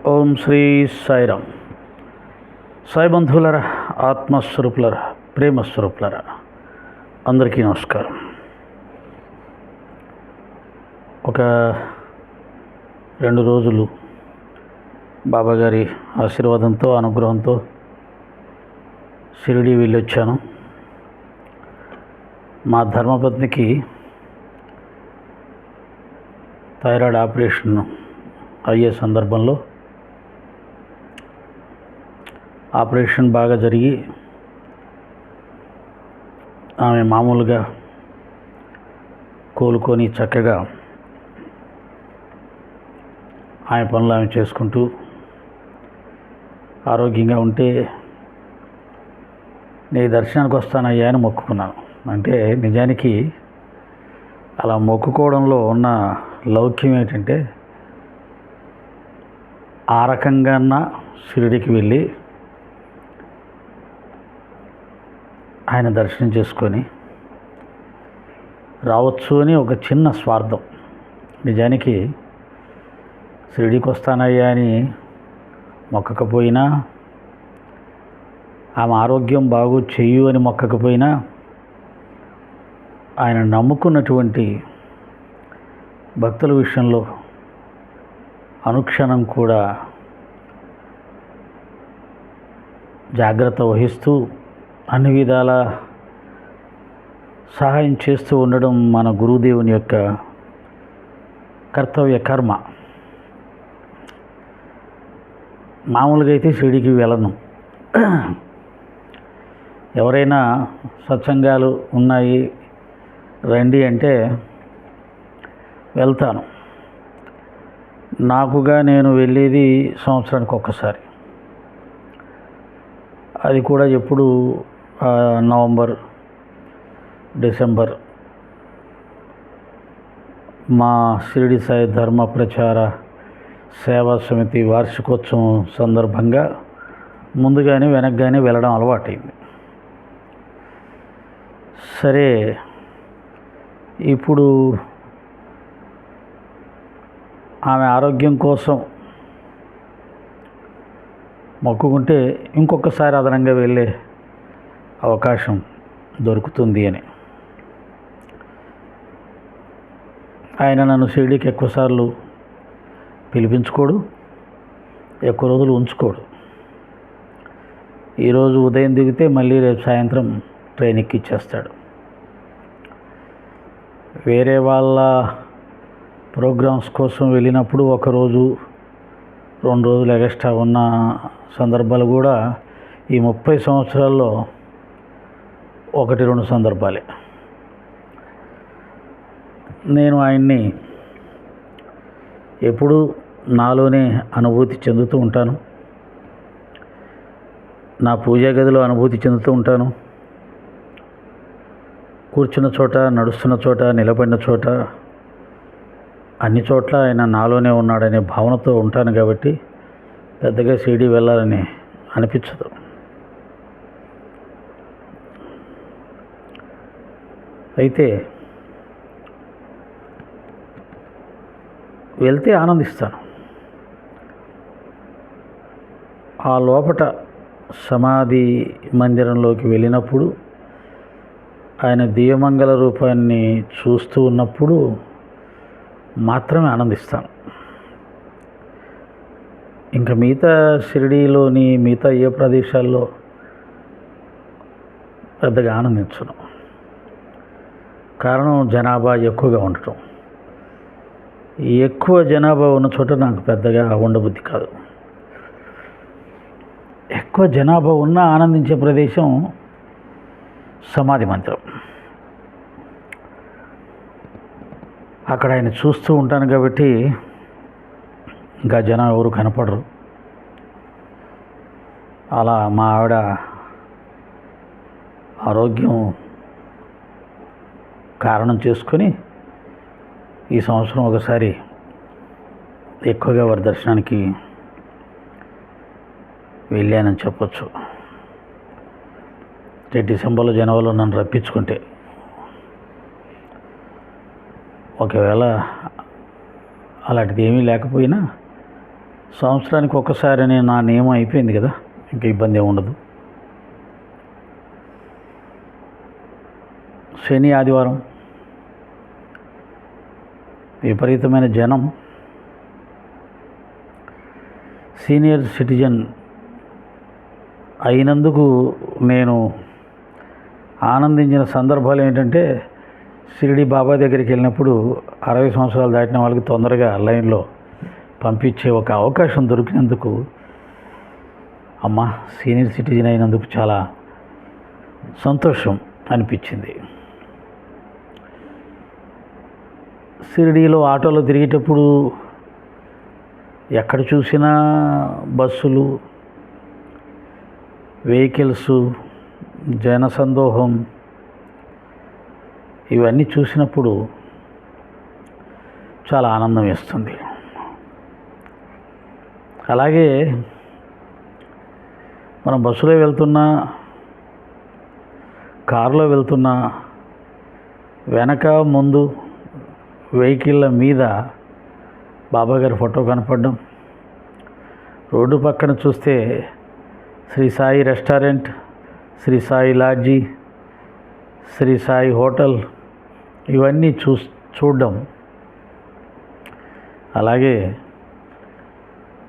ఓం శ్రీ సాయిరామ్. సాయి బంధువులరా, ఆత్మస్వరూపులరా, ప్రేమస్వరూపులరా, అందరికీ నమస్కారం. ఒక 2 రోజులు బాబాగారి ఆశీర్వాదంతో, అనుగ్రహంతో షిరిడీ వెళ్ళొచ్చాను. మా ధర్మపత్నికి థైరాయిడ్ ఆపరేషన్ అయ్యే సందర్భంలో ఆపరేషన్ బాగా జరిగి ఆమె మామూలుగా కోలుకొని చక్కగా ఆమె పనులు ఆమె చేసుకుంటూ ఆరోగ్యంగా ఉంటే నీ దర్శనానికి వస్తానయ్యా అని మొక్కుకున్నాను. అంటే నిజానికి అలా మొక్కుకోవడంలో ఉన్న లౌక్యం ఏంటంటే, ఆ రకంగా షిరిడీకి వెళ్ళి ఆయన దర్శనం చేసుకొని రావచ్చు అని ఒక చిన్న స్వార్థం. నిజానికి షిరిడీకి వస్తానయ్యా అని మొక్కకపోయినా, ఆమె ఆరోగ్యం బాగు చెయ్యు అని మొక్కకపోయినా, ఆయన నమ్ముకున్నటువంటి భక్తుల విషయంలో అనుక్షణం కూడా జాగ్రత్త వహిస్తూ అన్ని విధాల సహాయం చేస్తూ ఉండడం మన గురుదేవుని యొక్క కర్తవ్య కర్మ. మామూలుగా అయితే షిరిడీకి వెళ్ళను. ఎవరైనా సత్సంగాలు ఉన్నాయి రండి అంటే వెళ్తాను. నాకుగా నేను వెళ్ళేది సంవత్సరానికి ఒక్కసారి. అది కూడా ఎప్పుడు నవంబర్, డిసెంబర్ మా షిరిడి సాయి ధర్మ ప్రచార సేవా సమితి వార్షికోత్సవం సందర్భంగా ముందుగానే వెనక్గానే వెళ్ళడం అలవాటైంది. సరే, ఇప్పుడు ఆమె ఆరోగ్యం కోసం మొక్కుకుంటే ఇంకొకసారి అదనంగా వెళ్ళే అవకాశం దొరుకుతుంది అని ఆయన నన్ను షిరిడీకి ఎక్కువసార్లు పిలిపించుకోడు, ఎక్కువ రోజులు ఉంచుకోడు. ఈరోజు ఉదయం దిగితే మళ్ళీ రేపు సాయంత్రం ట్రైన్ ఎక్కిచ్చేస్తాడు. వేరే వాళ్ళ ప్రోగ్రామ్స్ కోసం వెళ్ళినప్పుడు 1 రోజు 2 రోజులు ఎక్స్ట్రా ఉన్న సందర్భాలు కూడా ఈ 30 సంవత్సరాల్లో 1-2 సందర్భాలే. నేను ఆయన్ని ఎప్పుడూ నాలోనే అనుభూతి చెందుతూ ఉంటాను. నా పూజా గదిలో అనుభూతి చెందుతూ ఉంటాను. కూర్చున్న చోట, నడుస్తున్న చోట, నిలబడిన చోట, అన్ని చోట్ల ఆయన నాలోనే ఉన్నాడనే భావనతో ఉంటాను. కాబట్టి పెద్దగా షిరిడీ వెళ్ళాలని అనిపించదు. అయితే వెళ్తే ఆనందిస్తాను. ఆ లోపట సమాధి మందిరంలోకి వెళ్ళినప్పుడు ఆయన దివ్యమంగళ రూపాన్ని చూస్తూ ఉన్నప్పుడు మాత్రమే ఆనందిస్తాను. ఇంకా మిగతా షిరిడీలోని మిగతా ఏ ప్రదేశాల్లో పెద్దగా ఆనందించను. కారణం జనాభా ఎక్కువగా ఉండటం. ఎక్కువ జనాభా ఉన్న చోట నాకు పెద్దగా ఉండబుద్ధి కాదు. ఎక్కువ జనాభా ఉన్నా ఆనందించే ప్రదేశం సమాధి మందిరం. అక్కడ ఆయన చూస్తూ ఉంటాను కాబట్టి ఇంకా జనం ఎవరు కనపడరు. అలా మా ఆవిడ ఆరోగ్యం కారణం చేసుకొని ఈ సంవత్సరం ఒకసారి ఎక్కువగా వారి దర్శనానికి వెళ్ళానని చెప్పచ్చు. డిసెంబర్లో, జనవరిలో నన్ను రప్పించుకుంటే, ఒకవేళ అలాంటిది ఏమీ లేకపోయినా సంవత్సరానికి ఒక్కసారి అని నా నియమం అయిపోయింది కదా, ఇంకా ఇబ్బంది ఏమి ఉండదు. శని ఆదివారం విపరీతమైన జనం. సీనియర్ సిటిజన్ అయినందుకు నేను ఆనందించిన సందర్భాలు ఏంటంటే, షిరిడి బాబా దగ్గరికి వెళ్ళినప్పుడు 60 సంవత్సరాలు దాటిన వాళ్ళకి తొందరగా లైన్లో పంపించే ఒక అవకాశం దొరికినందుకు, అమ్మ సీనియర్ సిటిజన్ అయినందుకు చాలా సంతోషం అనిపించింది. షిరిడీలో ఆటోలో తిరిగేటప్పుడు ఎక్కడ చూసినా బస్సులు, వెహికల్స్, జనసందోహం, ఇవన్నీ చూసినప్పుడు చాలా ఆనందం వేస్తుంది. అలాగే మనం బస్సులో వెళ్తున్నా, కారులో వెళ్తున్నా, వెనక ముందు వెహికల్ల మీద బాబాగారి ఫోటో కనపడడం, రోడ్డు పక్కన చూస్తే శ్రీ సాయి రెస్టారెంట్, శ్రీ సాయి లాడ్జీ, శ్రీ సాయి హోటల్, ఇవన్నీ చూడడం. అలాగే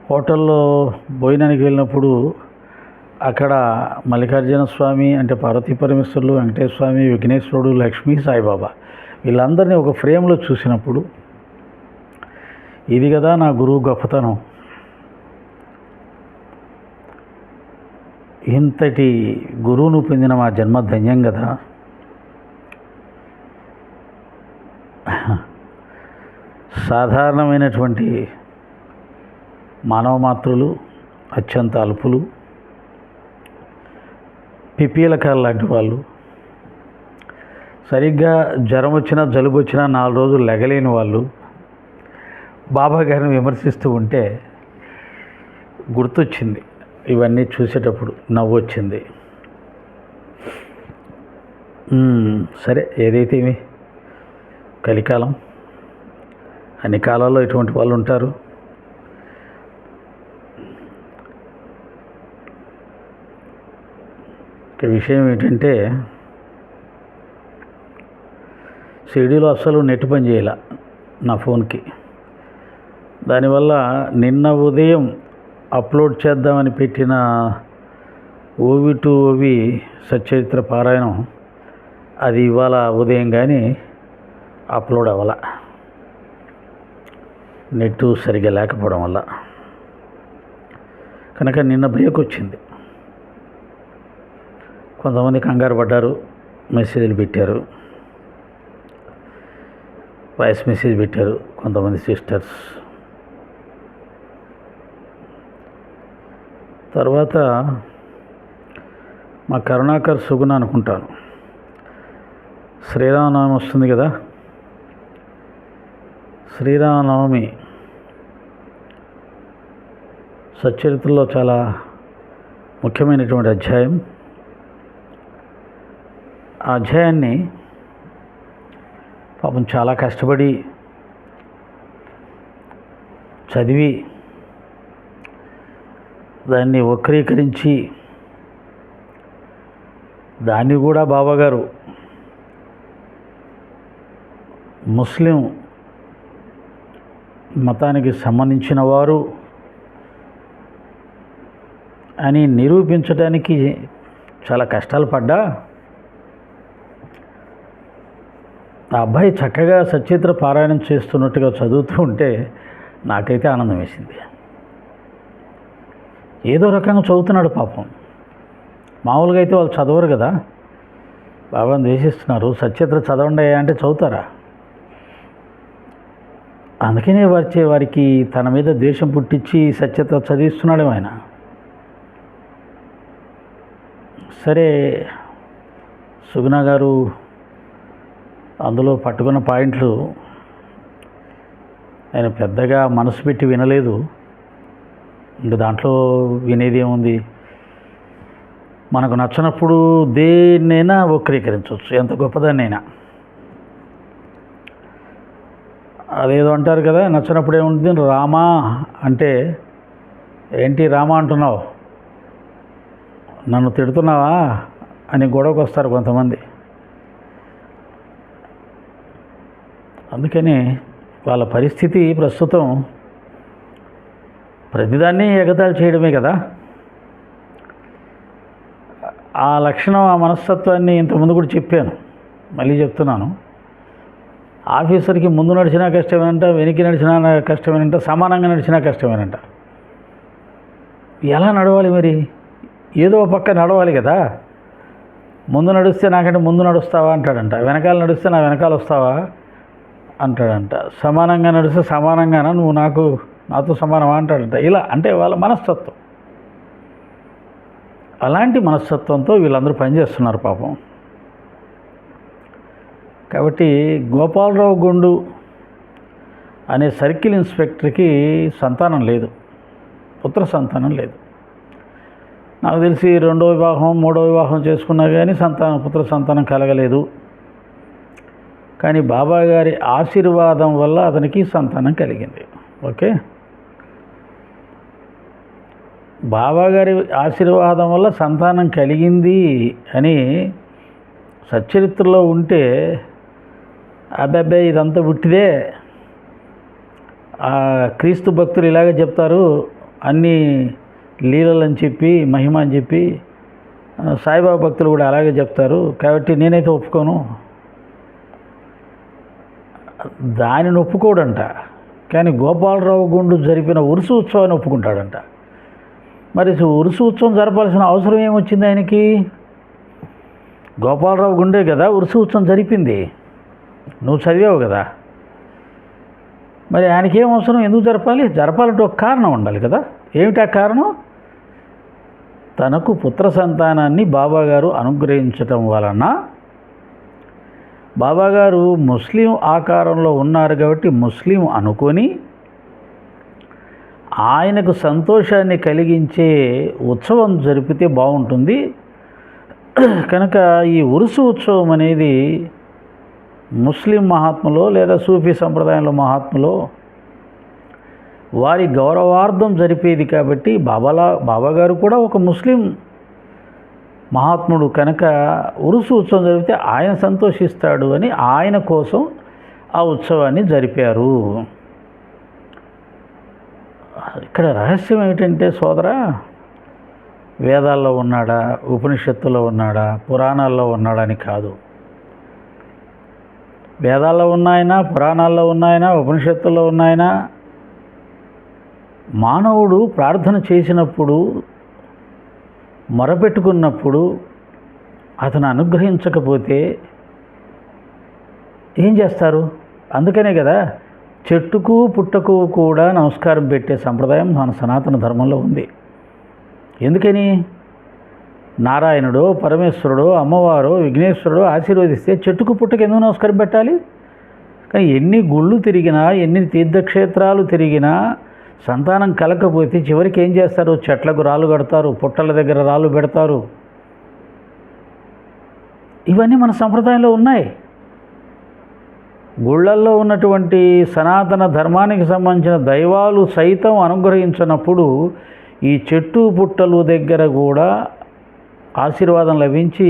హోటల్లో భోజనానికి వెళ్ళినప్పుడు అక్కడ మల్లికార్జున స్వామి అంటే పార్వతీ పరమేశ్వరులు, వెంకటేశ్వర స్వామి, విఘ్నేశ్వరుడు, లక్ష్మీ, సాయిబాబా వీళ్ళందరినీ ఒక ఫ్రేమ్లో చూసినప్పుడు, ఇది కదా నా గురువు గొప్పతనం, ఇంతటి గురువును పొందిన మా జన్మ ధన్యం కదా. సాధారణమైనటువంటి మానవ మాతృలు, అత్యంత అల్పులు, పిపీలకాలు లాంటి వాళ్ళు, సరిగ్గా జ్వరం వచ్చినా జలుబు వచ్చినా 4 రోజులు లెగలేని వాళ్ళు బాబా గారిని విమర్శిస్తూ ఉంటే గుర్తొచ్చింది. ఇవన్నీ చూసేటప్పుడు నవ్వు వచ్చింది. సరే, ఏదైతే కలికాలం, అన్ని కాలాల్లో ఇటువంటి వాళ్ళు ఉంటారు. విషయం ఏంటంటే, షిరిడీలో అస్సలు నెట్ పని చేయాల నా ఫోన్కి. దానివల్ల నిన్న ఉదయం అప్లోడ్ చేద్దామని పెట్టిన ఓవి టు ఓవి సచ్చరిత్ర పారాయణం, అది ఇవాళ ఉదయం కానీ అప్లోడ్ అవ్వాల, నెట్ సరిగా లేకపోవడం వల్ల. కనుక నిన్న బ్రేక్ వచ్చింది. కొంతమంది కంగారు పడ్డారు, మెసేజ్లు పెట్టారు, వాయిస్ మెసేజ్ పెట్టారు కొంతమంది సిస్టర్స్. తర్వాత మా కరుణాకర్ సుగుణ అనుకుంటాను, శ్రీరామనవమి వస్తుంది కదా, శ్రీరామనవమి సచ్చరిత్రలో చాలా ముఖ్యమైనటువంటి అధ్యాయం. ఆ అధ్యాయాన్ని పాపం చాలా కష్టపడి చదివి దాన్ని వక్రీకరించి, దాన్ని కూడా బాబాగారు ముస్లిం మతానికి సంబంధించిన వారు అని నిరూపించడానికి చాలా కష్టాలు పడ్డా, ఆ అబ్బాయి చక్కగా సచ్చరిత్ర పారాయణం చేస్తున్నట్టుగా చదువుతూ ఉంటే నాకైతే ఆనందం వేసింది. ఏదో రకంగా చదువుతున్నాడు పాపం. మామూలుగా అయితే వాళ్ళు చదవరు కదా, బాబాని ద్వేషిస్తున్నారు, సచ్చరిత్ర చదవండి అంటే చదువుతారా? అందుకనే వారికి తన మీద ద్వేషం పుట్టించి సచ్చరిత్ర చదివిస్తున్నాడేమో ఆయన. సరే, సుగుణ గారు అందులో పట్టుకున్న పాయింట్లు ఆయన పెద్దగా మనసు పెట్టి వినలేదు. ఇంకా దాంట్లో వినేది ఏముంది, మనకు నచ్చినప్పుడు దేన్నైనా వక్రీకరించవచ్చు, ఎంత గొప్పదాన్నైనా. అదేదో అంటారు కదా, నచ్చినప్పుడు ఏముంటుంది, రామా అంటే ఏంటి రామ అంటున్నావు, నన్ను తిడుతున్నావా అని గొడవకు వస్తారు కొంతమంది. అందుకని వాళ్ళ పరిస్థితి ప్రస్తుతం ప్రతిదాన్ని ఎగతాళి చేయడమే కదా. ఆ లక్షణం, ఆ మనస్తత్వాన్ని ఇంతకుముందు కూడా చెప్పాను, మళ్ళీ చెప్తున్నాను. ఆఫీసర్కి ముందు నడిచినా కష్టమేనంట, వెనక్కి నడిచినా కష్టమేనంట, సమానంగా నడిచినా కష్టమేనంట. ఎలా నడవాలి మరి? ఏదో పక్క నడవాలి కదా. ముందు నడిస్తే నాకంటే ముందు నడుస్తావా అంటాడంట, వెనకాల నడిస్తే నా వెనకాల వస్తావా అంటాడంట, సమానంగా నడిస్తే సమానంగానా నువ్వు నాతో సమానమా అంటాడంట. ఇలా అంటే వాళ్ళ మనస్తత్వం. అలాంటి మనస్తత్వంతో వీళ్ళందరూ పనిచేస్తున్నారు పాపం. కాబట్టి గోపాలరావు గుండు అనే సర్కిల్ ఇన్స్పెక్టర్కి సంతానం లేదు, పుత్ర సంతానం లేదు. నాకు తెలిసి 2వ వివాహం 3వ వివాహం చేసుకున్నా కానీ పుత్ర సంతానం కలగలేదు. కానీ బాబా గారి ఆశీర్వాదం వల్ల అతనికి సంతానం కలిగింది. ఓకే, బాబాగారి ఆశీర్వాదం వల్ల సంతానం కలిగింది అని సచ్చరిత్రలో ఉంటే అబ్బాయి ఇదంతా పుట్టిదే. క్రీస్తు భక్తులు ఇలాగే చెప్తారు, అన్నీ లీలలని చెప్పి, మహిమ అని చెప్పి, సాయిబాబా భక్తులు కూడా అలాగే చెప్తారు. కాబట్టి నేనైతే ఒప్పుకోను. దానిని ఒప్పుకోడంట. కానీ గోపాలరావు గుండు జరిపిన ఉరుసు ఉత్సవాన్ని ఒప్పుకుంటాడంట. మరి ఉరుసు ఉత్సవం జరపాల్సిన అవసరం ఏమొచ్చింది ఆయనకి? గోపాలరావు గుండే కదా ఉరుసు ఉత్సవం జరిపింది, నువ్వు చదివావు కదా. మరి ఆయనకేం అవసరం, ఎందుకు జరపాలంటే ఒక కారణం ఉండాలి కదా. ఏమిటి ఆ కారణం? తనకు పుత్ర సంతానాన్ని బాబాగారు అనుగ్రహించటం వలన, బాబాగారు ముస్లిం ఆకారంలో ఉన్నారు కాబట్టి ముస్లిం అనుకొని ఆయనకు సంతోషాన్ని కలిగించే ఉత్సవం జరిపితే బాగుంటుంది కనుక ఈ ఉరుసు ఉత్సవం అనేది ముస్లిం మహాత్ములో లేదా సూఫీ సంప్రదాయంలో మహాత్ములో వారి గౌరవార్థం జరిపేది. కాబట్టి బాబాగారు కూడా ఒక ముస్లిం మహాత్ముడు కనుక ఉరుసు ఉత్సవం జరిపితే ఆయన సంతోషిస్తాడు అని ఆయన కోసం ఆ ఉత్సవాన్ని జరిపారు. ఇక్కడ రహస్యం ఏమిటంటే సోదరా, వేదాల్లో ఉన్నాడా, ఉపనిషత్తులో ఉన్నాడా, పురాణాల్లో ఉన్నాడా అని కాదు. వేదాల్లో ఉన్నాయనా, పురాణాల్లో ఉన్నాయనా, ఉపనిషత్తుల్లో ఉన్నాయనా, మానవుడు ప్రార్థన చేసినప్పుడు, మొరపెట్టుకున్నప్పుడు అతను అనుగ్రహించకపోతే ఏం చేస్తారు? అందుకనే కదా చెట్టుకు పుట్టకు కూడా నమస్కారం పెట్టే సంప్రదాయం మన సనాతన ధర్మంలో ఉంది. ఎందుకని? నారాయణుడో, పరమేశ్వరుడో, అమ్మవారో, విఘ్నేశ్వరుడో ఆశీర్వదిస్తే చెట్టుకు పుట్టకు ఎందుకు నమస్కారం పెట్టాలి? కానీ ఎన్ని గుళ్ళు తిరిగినా, ఎన్ని తీర్థక్షేత్రాలు తిరిగినా సంతానం కలగకపోతే చివరికి ఏం చేస్తారు? చెట్లకు రాళ్ళు కడతారు, పుట్టల దగ్గర రాళ్ళు పెడతారు. ఇవన్నీ మన సంప్రదాయంలో ఉన్నాయి. గుళ్ళల్లో ఉన్నటువంటి సనాతన ధర్మానికి సంబంధించిన దైవాలు సైతం అనుగ్రహించినప్పుడు ఈ చెట్టు పుట్టలు దగ్గర కూడా ఆశీర్వాదం లభించి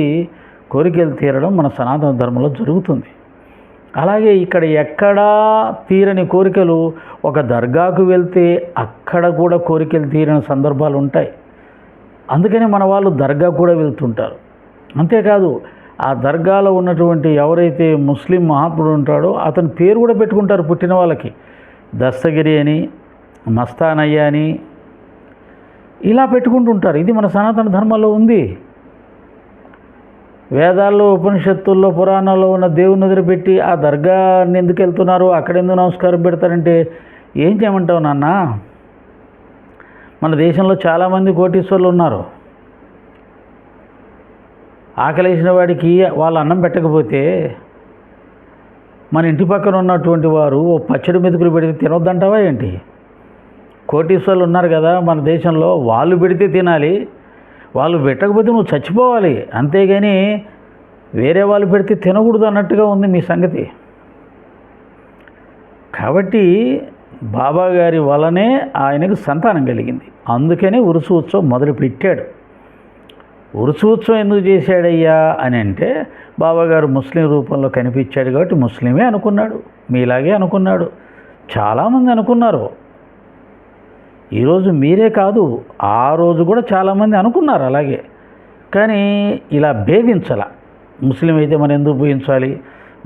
కోరికలు తీరడం మన సనాతన ధర్మంలో జరుగుతుంది. అలాగే ఇక్కడ ఎక్కడా తీరని కోరికలు ఒక దర్గాకు వెళ్తే అక్కడ కూడా కోరికలు తీరిన సందర్భాలు ఉంటాయి. అందుకని మన వాళ్ళు దర్గా కూడా వెళ్తుంటారు. అంతేకాదు ఆ దర్గాలో ఉన్నటువంటి ఎవరైతే ముస్లిం మహాత్ముడు ఉంటాడో అతని పేరు కూడా పెట్టుకుంటారు పుట్టిన వాళ్ళకి. దస్తగిరి అని, మస్తానయ్య అని ఇలా పెట్టుకుంటుంటారు. ఇది మన సనాతన ధర్మంలో ఉంది. వేదాల్లో, ఉపనిషత్తుల్లో, పురాణాల్లో ఉన్న దేవుని వదిలిపెట్టి ఆ దర్గాని ఎందుకు వెళ్తున్నారు, అక్కడ ఎందుకు నమస్కారం పెడతారంటే ఏం చేయమంటావు నాన్న? మన దేశంలో చాలామంది కోటీశ్వరులు ఉన్నారు. ఆకలేసిన వాడికి వాళ్ళు అన్నం పెట్టకపోతే మన ఇంటి పక్కన ఉన్నటువంటి వారు ఓ పచ్చడి మెతుకులు పెడితే తినొద్దంటావా ఏంటి? కోటీశ్వరులు ఉన్నారు కదా మన దేశంలో, వాళ్ళు పెడితే తినాలి, వాళ్ళు పెట్టకపోతే నువ్వు చచ్చిపోవాలి. అంతేగాని వేరే వాళ్ళు పెడితే తినకూడదు అన్నట్టుగా ఉంది మీ సంగతి. కాబట్టి బాబా గారి వలనే ఆయనకు సంతానం కలిగింది. అందుకనే ఉరుసు ఉత్సవం మొదలు పెట్టాడు. ఉరుసు ఉత్సవం ఎందుకు చేశాడయ్యా అని అంటే, బాబాగారు ముస్లిం రూపంలో కనిపించాడు కాబట్టి ముస్లిమే అనుకున్నాడు, మీలాగే అనుకున్నాడు, చాలామంది అనుకున్నారు. ఈరోజు మీరే కాదు, ఆ రోజు కూడా చాలామంది అనుకున్నారు అలాగే. కానీ ఇలా భేదించాల, ముస్లిం అయితే మనం ఎందుకు పూజించాలి,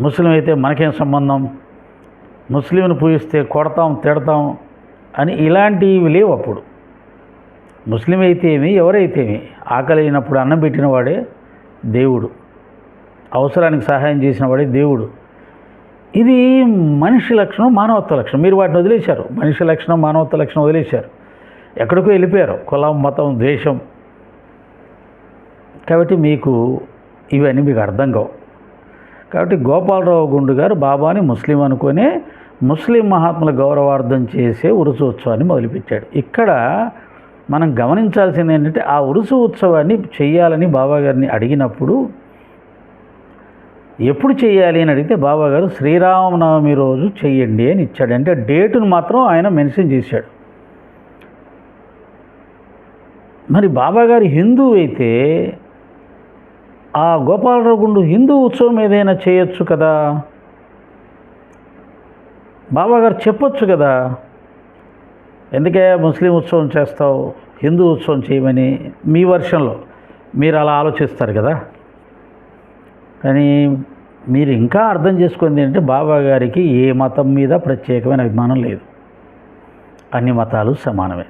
ముస్లిం అయితే మనకేం సంబంధం, ముస్లింను పూజిస్తే కొడతాం తిడతాం అని ఇలాంటివి లేవు. అప్పుడు ముస్లిం అయితే ఏమి, ఎవరైతేమి, ఆకలి అయినప్పుడు అన్నం పెట్టిన వాడే దేవుడు, అవసరానికి సహాయం చేసిన వాడే దేవుడు. ఇది మనిషి లక్షణం, మానవత్వ లక్షణం. మీరు వాటిని వదిలేశారు, మనిషి లక్షణం మానవత్వ లక్షణం వదిలేశారు, ఎక్కడికో వెళ్ళిపోయారు, కులం మతం ద్వేషం. కాబట్టి మీకు ఇవన్నీ మీకు అర్థం కావు. కాబట్టి గోపాలరావు గుండు గారు బాబాని ముస్లిం అనుకునే ముస్లిం మహాత్ముల గౌరవార్థం చేసే ఉరుసు ఉత్సవాన్ని మొదలుపెట్టాడు. ఇక్కడ మనం గమనించాల్సింది ఏంటంటే, ఆ ఉరుసు ఉత్సవాన్ని చేయాలని బాబాగారిని అడిగినప్పుడు ఎప్పుడు చేయాలి అని అడిగితే బాబాగారు శ్రీరామనవమి రోజు చెయ్యండి అని ఇచ్చాడు. అంటే డేటును మాత్రం ఆయన మెన్షన్ చేశాడు. మరి బాబాగారు హిందూ అయితే ఆ గోపాలరావు గుండు హిందూ ఉత్సవం ఏదైనా చేయొచ్చు కదా, బాబాగారు చెప్పొచ్చు కదా, ఎందుకే ముస్లిం ఉత్సవం చేస్తావు, హిందూ ఉత్సవం చేయమని మీ వర్షంలో మీరు అలా ఆలోచిస్తారు కదా. కానీ మీరు ఇంకా అర్థం చేసుకుంది ఏంటంటే, బాబాగారికి ఏ మతం మీద ప్రత్యేకమైన అభిమానం లేదు, అన్ని మతాలు సమానమే.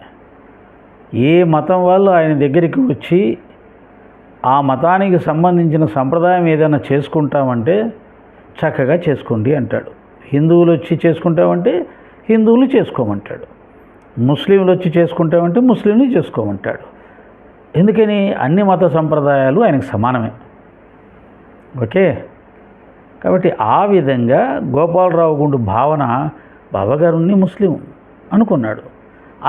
ఏ మతం వాళ్ళు ఆయన దగ్గరికి వచ్చి ఆ మతానికి సంబంధించిన సంప్రదాయం ఏదైనా చేసుకుంటామంటే చక్కగా చేసుకోండి అంటాడు. హిందువులు వచ్చి చేసుకుంటామంటే హిందువులు చేసుకోమంటాడు, ముస్లింలు వచ్చి చేసుకుంటామంటే ముస్లింలు చేసుకోమంటాడు. ఎందుకని అన్ని మత సంప్రదాయాలు ఆయనకు సమానమే. ఓకే, కాబట్టి ఆ విధంగా గోపాలరావు గుండు భావన బాబాగారుని ముస్లిం అనుకున్నాడు.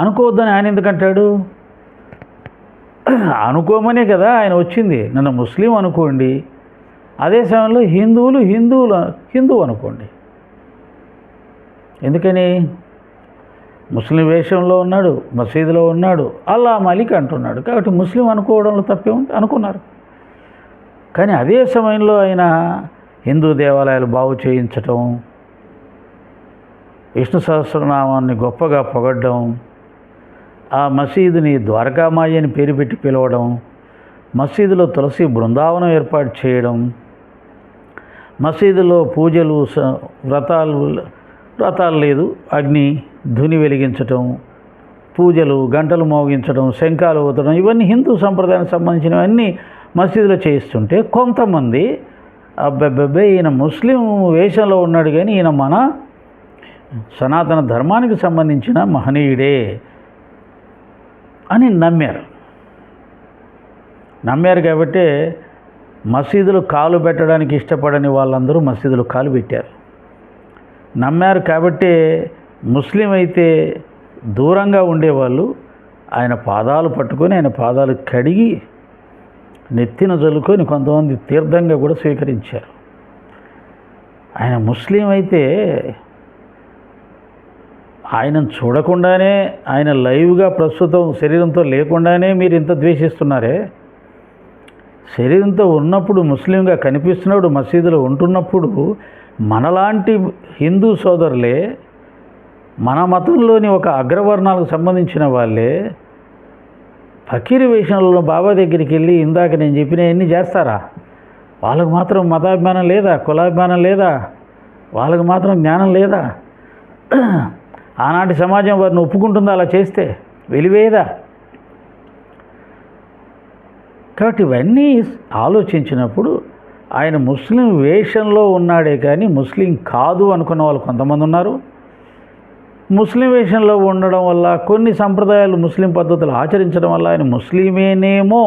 అనుకోవద్దని ఆయన ఎందుకంటాడు? అనుకోమనే కదా ఆయన వచ్చింది, నన్ను ముస్లిం అనుకోండి, అదే సమయంలో హిందువు అనుకోండి. ఎందుకని? ముస్లిం వేషంలో ఉన్నాడు, మసీదులో ఉన్నాడు, అల్లా మాలిక్ అంటున్నాడు, కాబట్టి ముస్లిం అనుకోవడంలో తప్పే ఉంది, అనుకున్నారు. కానీ అదే సమయంలో ఆయన హిందూ దేవాలయాలు బాగు చేయించటం, విష్ణు సహస్రనామాన్ని గొప్పగా పొగడ్డం, ఆ మసీదుని ద్వారకామాయి అని పేరు పెట్టి పిలవడం, మసీదులో తులసి బృందావనం ఏర్పాటు చేయడం, మసీదులో పూజలు వ్రతాలు లేదు, అగ్ని ధుని వెలిగించటం, పూజలు గంటలు మోగించడం, శంఖాలు ఊతడం, ఇవన్నీ హిందూ సంప్రదాయానికి సంబంధించినవన్నీ మసీదులో చేయిస్తుంటే కొంతమంది అబ్బెబ్బెబ్బే ఈయన ముస్లిం వేషంలో ఉన్నాడు కానీ ఈయన మన సనాతన ధర్మానికి సంబంధించిన మహనీయుడే అని నమ్మారు. కాబట్టి మసీదులు కాలు పెట్టడానికి ఇష్టపడని వాళ్ళందరూ మసీదులు కాలు పెట్టారు. నమ్మారు కాబట్టి ముస్లిం అయితే దూరంగా ఉండేవాళ్ళు ఆయన పాదాలు పట్టుకొని ఆయన పాదాలు కడిగి నెత్తిన జల్లుకొని కొంతమంది తీర్థంగా కూడా స్వీకరించారు. ఆయన ముస్లిం అయితే ఆయనను చూడకుండానే, ఆయన లైవ్గా ప్రస్తుతం శరీరంతో లేకుండానే మీరు ఇంత ద్వేషిస్తున్నారే, శరీరంతో ఉన్నప్పుడు ముస్లింగా కనిపిస్తున్నప్పుడు మసీదులో ఉంటున్నప్పుడు మనలాంటి హిందూ సోదరులే, మన మతంలోని ఒక అగ్రవర్ణాలకు సంబంధించిన వాళ్ళే ఫకీరు వేషంలో బాబా దగ్గరికి వెళ్ళి ఇందాక నేను చెప్పినవన్నీ చేస్తారా? వాళ్ళకు మాత్రం మతాభిమానం లేదా, కులాభిమానం లేదా, వాళ్ళకు మాత్రం జ్ఞానం లేదా? ఆనాటి సమాజం వారిని ఒప్పుకుంటుందా అలా చేస్తే? వెలివేయదా? కాబట్టి ఇవన్నీ ఆలోచించినప్పుడు ఆయన ముస్లిం వేషంలో ఉన్నాడే కానీ ముస్లిం కాదు అనుకున్న వాళ్ళు కొంతమంది ఉన్నారు. ముస్లిం వేషంలో ఉండడం వల్ల, కొన్ని సంప్రదాయాలు ముస్లిం పద్ధతులు ఆచరించడం వల్ల ఆయన ముస్లిమేనేమో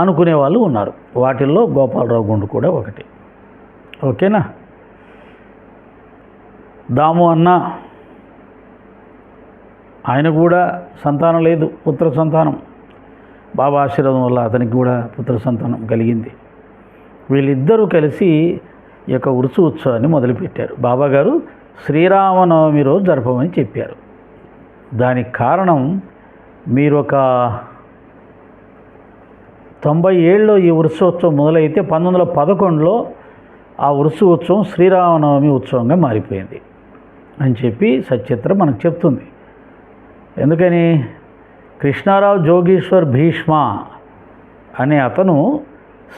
అనుకునే వాళ్ళు ఉన్నారు. వాటిల్లో గోపాలరావు గుండు కూడా ఒకటి. ఓకేనా? దాము అన్న ఆయన కూడా సంతానం లేదు, పుత్ర సంతానం. బాబా ఆశీర్వాదం వల్ల అతనికి కూడా పుత్ర సంతానం కలిగింది. వీళ్ళిద్దరూ కలిసి ఈ యొక్క ఉరుసు ఉత్సవాన్ని మొదలుపెట్టారు. బాబాగారు శ్రీరామనవమి రోజు జరపమని చెప్పారు. దానికి కారణం మీరు ఒక 90 ఏళ్ళలో ఈ ఉత్సవం మొదలైతే 1911లో ఆ ఉత్సవం శ్రీరామనవమి ఉత్సవంగా మారిపోయింది అని చెప్పి సచిత్ర మనకు చెప్తుంది. ఎందుకని కృష్ణారావు జోగీశ్వర్ భీష్మ అనే అతను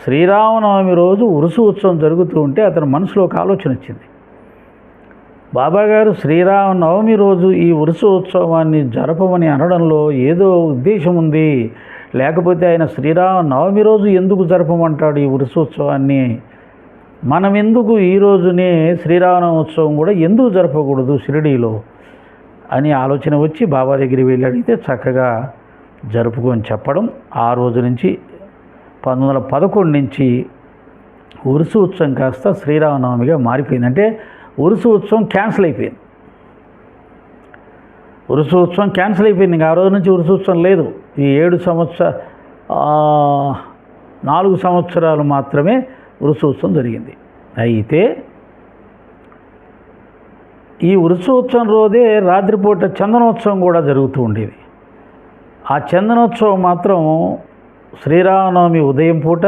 శ్రీరామనవమి రోజు ఉత్సవం జరుగుతూ ఉంటే అతని మనసులో ఒక ఆలోచన వచ్చింది. బాబాగారు శ్రీరామనవమి రోజు ఈ ఉత్సవాన్ని జరపమని అనడంలో ఏదో ఉద్దేశం ఉంది, లేకపోతే ఆయన శ్రీరామనవమి రోజు ఎందుకు జరపమంటాడు ఈ ఉత్సవాన్ని, మనం ఎందుకు ఈ రోజునే శ్రీరామనవమి ఉత్సవం కూడా ఎందుకు జరపకూడదు షిరిడీలో అని ఆలోచన వచ్చి బాబా దగ్గరికి వెళ్ళి అడిగితే చక్కగా జరుపుకొని చెప్పడం. ఆ రోజు నుంచి 1911 నుంచి ఉత్సవం కాస్త శ్రీరామనవమిగా మారిపోయింది. అంటే ఉత్సవం క్యాన్సిల్ అయిపోయింది. ఉత్సవం క్యాన్సిల్ అయిపోయింది. ఇంకా ఆ రోజు నుంచి ఉత్సవం లేదు. ఈ 4 సంవత్సరాలు మాత్రమే ఉత్సవం జరిగింది. అయితే ఈ ఉత్సవం రోజే రాత్రిపూట చందనోత్సవం కూడా జరుగుతూ ఉండేది. ఆ చందనోత్సవం మాత్రం శ్రీరామనవమి ఉదయం పూట,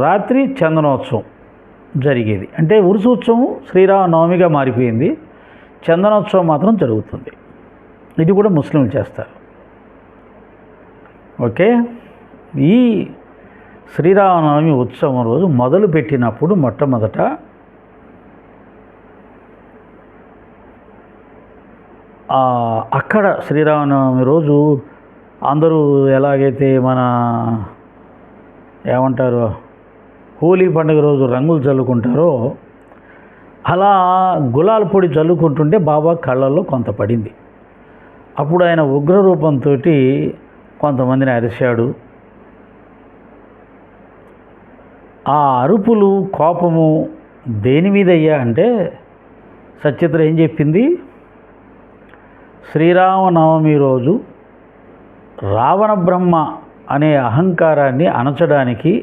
రాత్రి చందనోత్సవం జరిగేది. అంటే ఉత్సవం శ్రీరామనవమిగా మారిపోయింది, చందనోత్సవం మాత్రం జరుగుతుంది. ఇది కూడా ముస్లింలు చేస్తారు. ఓకే, ఈ శ్రీరామనవమి ఉత్సవం రోజు మొదలుపెట్టినప్పుడు మొట్టమొదట అక్కడ శ్రీరామనవమి రోజు అందరూ ఎలాగైతే మన ఏమంటారు హోలీ పండుగ రోజు రంగులు చల్లుకుంటారో అలా గులాల్ పొడి చల్లుకుంటుంటే బాబా కళ్ళల్లో కొంత పడింది. అప్పుడు ఆయన ఉగ్రరూపంతో కొంతమందిని అరిశాడు. ఆ అరుపులు, కోపము దేని మీద అయ్యా అంటే సచిత్ర ఏం చెప్పింది, శ్రీరామనవమి రోజు రావణ బ్రహ్మ అనే అహంకారాన్ని అణచడానికి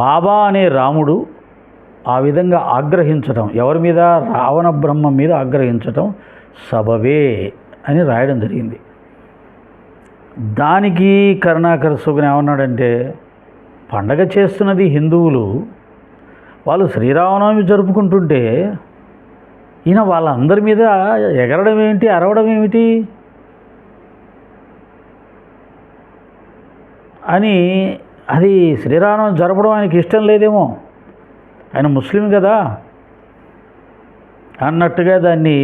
బాబా అనే రాముడు ఆ విధంగా ఆగ్రహించటం, ఎవరి మీద, రావణ బ్రహ్మ మీద ఆగ్రహించటం సబబే అని రాయడం జరిగింది. దానికి కరుణాకర్ సుగుణ ఏమన్నాడంటే, పండగ చేస్తున్నది హిందువులు, వాళ్ళు శ్రీరామనవమి జరుపుకుంటుంటే ఈయన వాళ్ళందరి మీద ఎగరడం ఏమిటి, అరవడం ఏమిటి అని, అది శ్రీరామనవమి జరపడం ఆయనకి ఇష్టం లేదేమో, ఆయన ముస్లిం కదా అన్నట్టుగా దాన్ని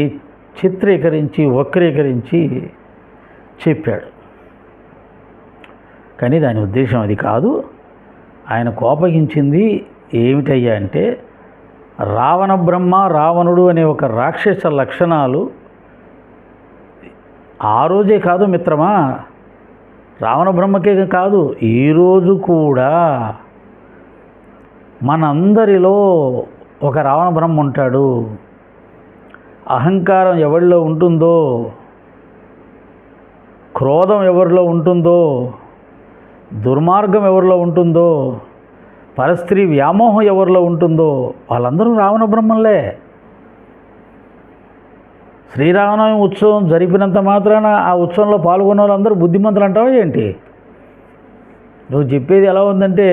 చిత్రీకరించి వక్రీకరించి చెప్పాడు. కానీ దాని ఉద్దేశం అది కాదు. ఆయన కోపగించింది ఏమిటయ్యా అంటే, రావణ బ్రహ్మ, రావణుడు అనే ఒక రాక్షస లక్షణాలు ఆ రోజే కాదు మిత్రమా, రావణ బ్రహ్మకే కాదు, ఈరోజు కూడా మనందరిలో ఒక రావణ బ్రహ్మ ఉంటాడు. అహంకారం ఎవరిలో ఉంటుందో, క్రోధం ఎవరిలో ఉంటుందో, దుర్మార్గం ఎవరిలో ఉంటుందో, పరస్త్రీ వ్యామోహం ఎవరిలో ఉంటుందో వాళ్ళందరూ రావణ బ్రహ్మలే. శ్రీరామనవమి ఉత్సవం జరిపినంత మాత్రాన ఆ ఉత్సవంలో పాల్గొన్న వాళ్ళందరూ బుద్ధిమంతులు అంటావా ఏంటి? నువ్వు చెప్పేది ఎలా ఉందంటే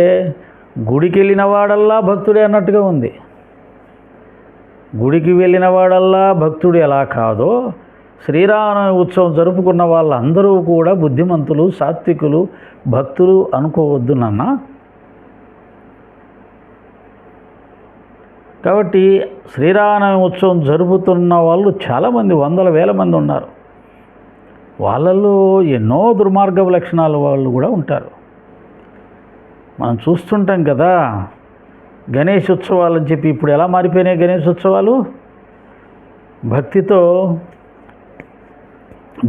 గుడికి వెళ్ళిన వాడల్లా భక్తుడే అన్నట్టుగా ఉంది. గుడికి వెళ్ళిన వాడల్లా భక్తుడు ఎలా కాదో, శ్రీరామనవమి ఉత్సవం జరుపుకున్న వాళ్ళందరూ కూడా బుద్ధిమంతులు, సాత్వికులు, భక్తులు అనుకోవద్దు నాన్న. కాబట్టి శ్రీరామనవమి ఉత్సవం జరుపుతున్న వాళ్ళు చాలామంది, వందల వేల మంది ఉన్నారు. వాళ్ళల్లో ఎన్నో దుర్మార్గపు లక్షణాల వాళ్ళు కూడా ఉంటారు. మనం చూస్తుంటాం కదా, గణేష్ ఉత్సవాలు అని చెప్పి ఇప్పుడు ఎలా మారిపోయినాయి గణేష్ ఉత్సవాలు. భక్తితో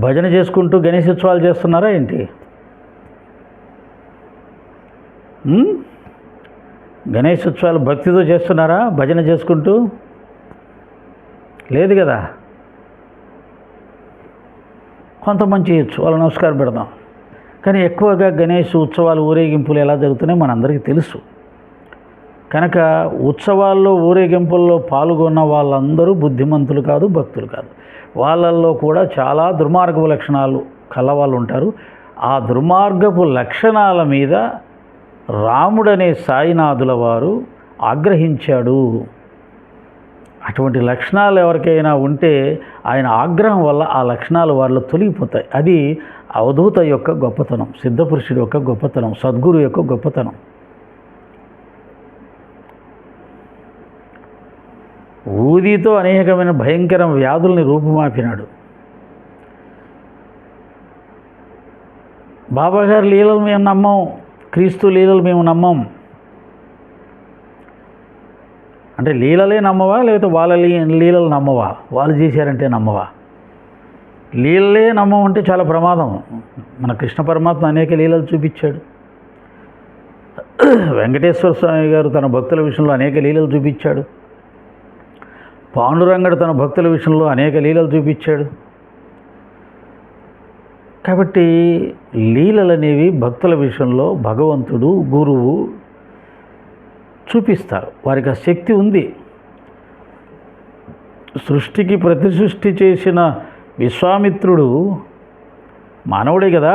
భజన చేసుకుంటూ గణేష్ ఉత్సవాలు చేస్తున్నారా ఏంటి? గణేష్ ఉత్సవాలు భక్తితో చేస్తున్నారా, భజన చేసుకుంటూ? లేదు కదా. కొంతమంది చేయొచ్చు, వాళ్ళు నమస్కారం పెడదాం. కానీ ఎక్కువగా గణేష్ ఉత్సవాలు, ఊరేగింపులు ఎలా జరుగుతున్నాయో మనందరికీ తెలుసు. కనుక ఉత్సవాల్లో ఊరేగింపుల్లో పాల్గొన్న వాళ్ళందరూ బుద్ధిమంతులు కాదు, భక్తులు కాదు. వాళ్ళల్లో కూడా చాలా దుర్మార్గపు లక్షణాలు కలవాళ్ళు ఉంటారు. ఆ దుర్మార్గపు లక్షణాల మీద రాముడనే సాయినాథుల వారు ఆగ్రహించాడు. అటువంటి లక్షణాలు ఎవరికైనా ఉంటే ఆయన ఆగ్రహం వల్ల ఆ లక్షణాలు వాళ్ళలో తొలగిపోతాయి. అది అవధూత యొక్క గొప్పతనం, సిద్ధపురుషుడి యొక్క గొప్పతనం, సద్గురు యొక్క గొప్పతనం. ఊదితో అనేకమైన భయంకర వ్యాధుల్ని రూపుమాపినాడు. బాబాగారి లీలలు మేము నమ్మం, క్రీస్తు లీలలు మేము నమ్మం అంటే లీలలే నమ్మవా, లేకపోతే వాళ్ళ లీలలు నమ్మవా? వాళ్ళు చేశారంటే నమ్మవా? లీలలే నమ్మమంటే చాలా ప్రమాదం. మన కృష్ణ పరమాత్మ అనేక లీలలు చూపించాడు. వెంకటేశ్వర స్వామి గారు తన భక్తుల విషయంలో అనేక లీలలు చూపించాడు. పాండురంగడు తన భక్తుల విషయంలో అనేక లీలలు చూపించాడు. కాబట్టి లీలలు అనేవి భక్తుల విషయంలో భగవంతుడు, గురువు చూపిస్తారు. వారికి ఆ శక్తి ఉంది. సృష్టికి ప్రతి సృష్టి చేసిన విశ్వామిత్రుడు మానవుడే కదా.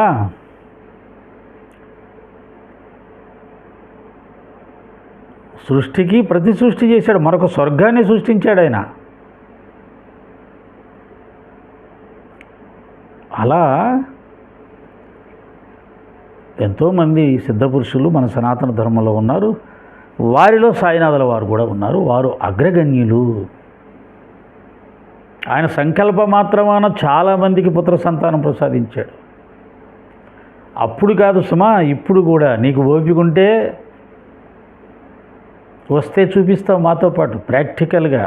సృష్టికి ప్రతి సృష్టి చేశాడు. మరొక స్వర్గాన్ని సృష్టించాడు ఆయన. అలా ఎంతోమంది సిద్ధపురుషులు మన సనాతన ధర్మంలో ఉన్నారు. వారిలో సాయినాథుల వారు కూడా ఉన్నారు. వారు అగ్రగణ్యులు. ఆయన సంకల్ప మాత్రమాన చాలామందికి పుత్ర సంతానం ప్రసాదించాడు. అప్పుడు కాదు సుమా, ఇప్పుడు కూడా నీకు ఓపిక ఉంటే వస్తే చూపిస్తావు మాతో పాటు ప్రాక్టికల్గా.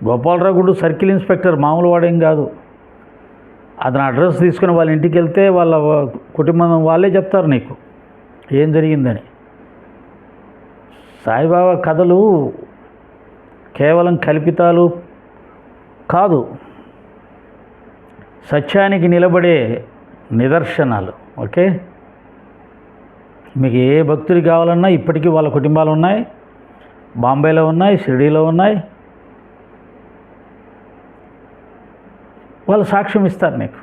గోపాలరావు గుండు సర్కిల్ ఇన్స్పెక్టర్ మామూలు వాడేం కాదు. అతను అడ్రస్ తీసుకుని వాళ్ళ ఇంటికి వెళ్తే వాళ్ళ కుటుంబం వాళ్ళే చెప్తారు నీకు ఏం జరిగిందని. సాయిబాబా కథలు కేవలం కల్పితాలు కాదు, సత్యానికి నిలబడే నిదర్శనాలు. ఓకే, మీకు ఏ భక్తులు కావాలన్నా ఇప్పటికీ వాళ్ళ కుటుంబాలు ఉన్నాయి. బాంబేలో ఉన్నాయి, షిరిడీలో ఉన్నాయి. వాళ్ళు సాక్ష్యం ఇస్తారు నీకు.